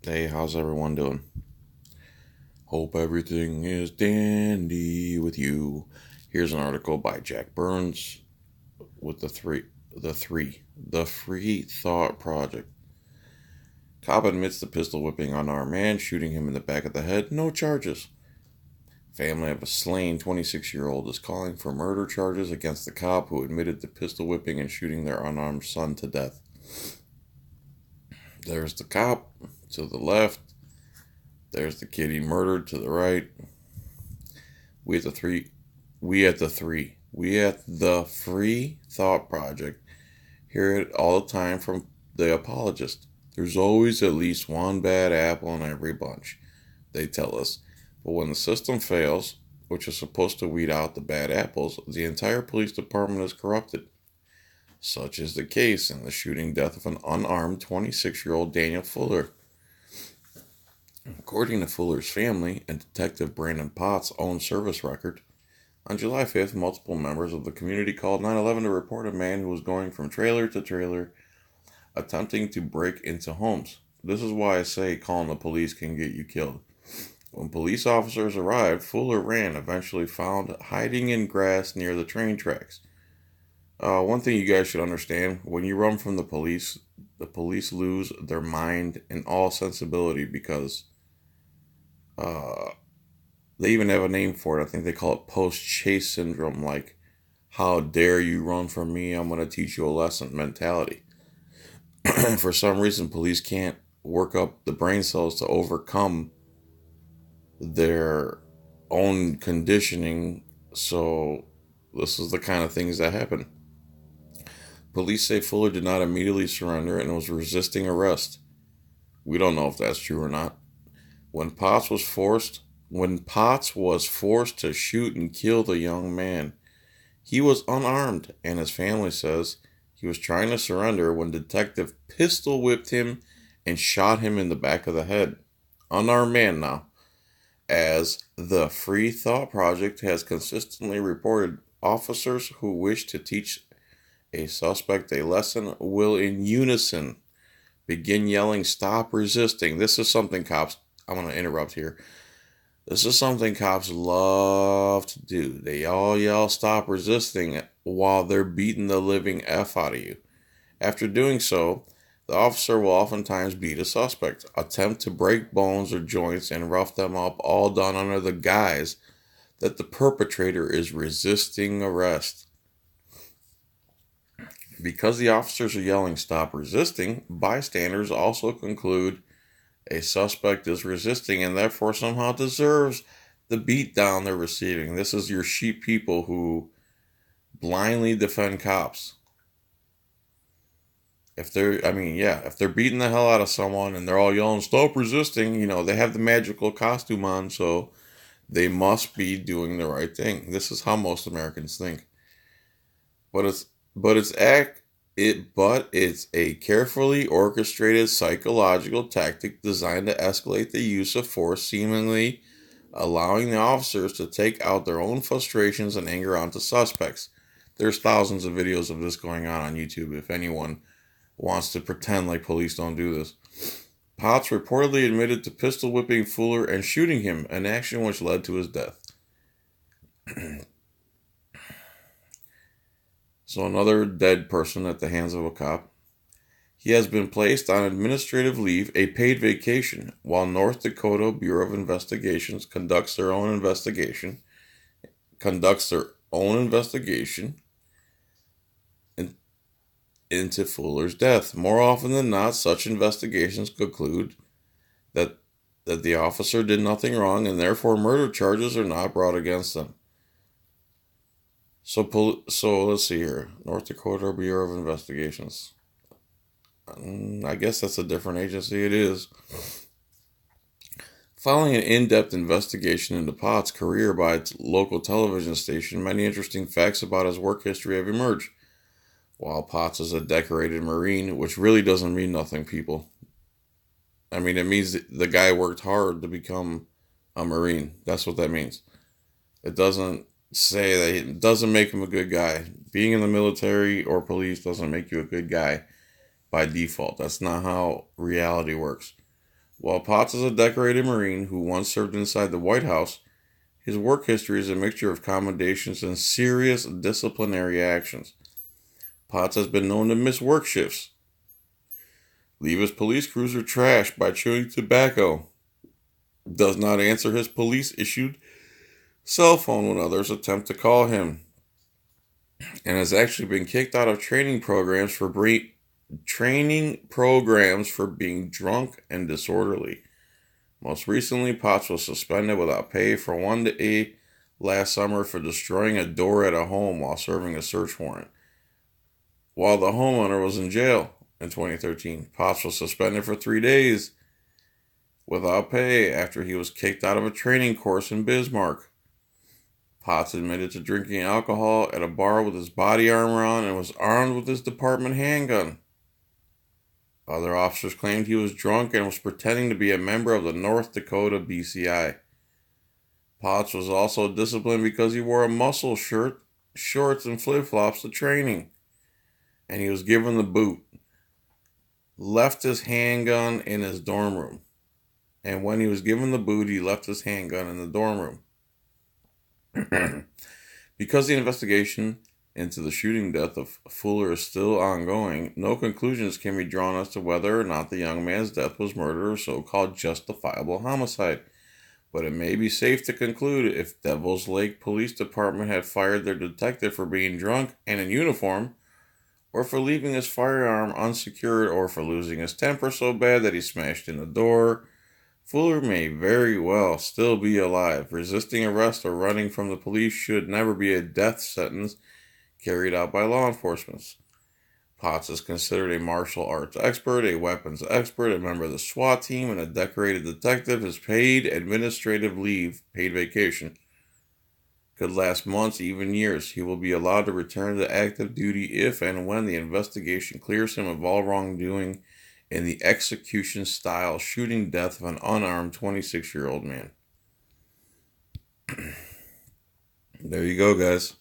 Hey, how's everyone doing? Hope everything is dandy with you. Here's an article by Jack Burns with the Free Thought Project. Cop admits to pistol whipping unarmed man, shooting him in the back of the head. No charges. Family of a slain 26-year-old is calling for murder charges against the cop who admitted to pistol whipping and shooting their unarmed son to death. There's the cop to the left. There's the kid he murdered to the right. We at the three, we at the Free Thought Project hear it all the time from the apologists. There's always at least one bad apple in every bunch, they tell us. But when the system fails, which is supposed to weed out the bad apples, the entire police department is corrupted. Such is the case in the shooting death of an unarmed 26-year-old Daniel Fuller. According to Fuller's family and Detective Brandon Potts' own service record, on July 5th, multiple members of the community called 911 to report a man who was going from trailer to trailer attempting to break into homes. This is why I say calling the police can get you killed. When police officers arrived, Fuller ran, eventually found hiding in grass near the train tracks. One thing you guys should understand, when you run from the police lose their mind and all sensibility because they even have a name for it. I think they call it post-chase syndrome, like, how dare you run from me, I'm going to teach you a lesson mentality. For some reason, police can't work up the brain cells to overcome their own conditioning, so this is the kind of things that happen. Police say Fuller did not immediately surrender and was resisting arrest. We don't know if that's true or not. When Potts was forced to shoot and kill the young man, he was unarmed, and his family says he was trying to surrender when detective pistol whipped him and shot him in the back of the head. Unarmed man now. As the Free Thought Project has consistently reported, officers who wish to teach a suspect a lesson will in unison begin yelling, "Stop resisting." This is something cops, I'm going to interrupt here. This is something cops love to do. They all yell, "Stop resisting," while they're beating the living F out of you. After doing so, the officer will oftentimes beat a suspect, attempt to break bones or joints, and rough them up, all done under the guise that the perpetrator is resisting arrest. Because the officers are yelling, "Stop resisting," bystanders also conclude a suspect is resisting and therefore somehow deserves the beatdown they're receiving. This is your sheep people who blindly defend cops. If they're beating the hell out of someone and they're all yelling, "Stop resisting," they have the magical costume on, so they must be doing the right thing. This is how most Americans think. But it's a carefully orchestrated psychological tactic designed to escalate the use of force, seemingly allowing the officers to take out their own frustrations and anger onto suspects. There's thousands of videos of this going on YouTube if anyone wants to pretend like police don't do this. Potts reportedly admitted to pistol whipping Fuller and shooting him, an action which led to his death. So another dead person at the hands of a cop. He has been placed on administrative leave, a paid vacation, while North Dakota Bureau of Investigations conducts their own investigation into Fuller's death. More often than not, such investigations conclude that the officer did nothing wrong and therefore murder charges are not brought against them. So let's see here. North Dakota Bureau of Investigations. I guess that's a different agency. It is. Following an in-depth investigation into Potts' career by its local television station, many interesting facts about his work history have emerged. While Potts is a decorated Marine, which really doesn't mean nothing, people. It means the guy worked hard to become a Marine. That's what that means. It doesn't say that it doesn't make him a good guy. Being in the military or police doesn't make you a good guy by default. That's not how reality works. While Potts is a decorated Marine who once served inside the White House, his work history is a mixture of commendations and serious disciplinary actions. Potts has been known to miss work shifts, leave his police cruiser trashed by chewing tobacco, does not answer his police-issued cell phone when others attempt to call him, and has actually been kicked out of training programs for being drunk and disorderly. Most recently, Potts was suspended without pay for 1 day last summer for destroying a door at a home while serving a search warrant. While the homeowner was in jail in 2013, Potts was suspended for 3 days without pay after he was kicked out of a training course in Bismarck. Potts admitted to drinking alcohol at a bar with his body armor on and was armed with his department handgun. Other officers claimed he was drunk and was pretending to be a member of the North Dakota BCI. Potts was also disciplined because he wore a muscle shirt, shorts, and flip-flops to training, and he was given the boot. Left his handgun in his dorm room, and when he was given the boot, he left his handgun in the dorm room. Because the investigation into the shooting death of Fuller is still ongoing, no conclusions can be drawn as to whether or not the young man's death was murder or so-called justifiable homicide. But it may be safe to conclude if Devils Lake Police Department had fired their detective for being drunk and in uniform, or for leaving his firearm unsecured, or for losing his temper so bad that he smashed in the door, Fuller may very well still be alive. Resisting arrest or running from the police should never be a death sentence carried out by law enforcement. Potts is considered a martial arts expert, a weapons expert, a member of the SWAT team, and a decorated detective. His paid administrative leave, paid vacation, could last months, even years. He will be allowed to return to active duty if and when the investigation clears him of all wrongdoing in the execution-style shooting death of an unarmed 26-year-old man. There you go, guys.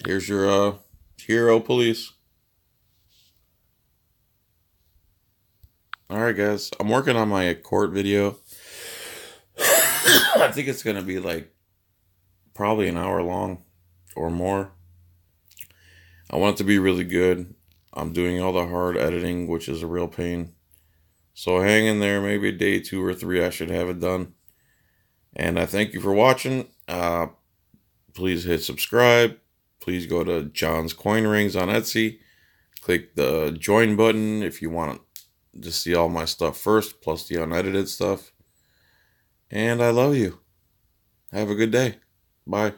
Here's your hero police. Alright, guys. I'm working on my court video. I think it's going to be like probably an hour long or more. I want it to be really good. I'm doing all the hard editing, which is a real pain. So hang in there. Maybe a day 2 or 3 I should have it done. And I thank you for watching. Please hit subscribe. Please go to John's Coin Rings on Etsy. Click the join button if you want to see all my stuff first, plus the unedited stuff. And I love you. Have a good day. Bye.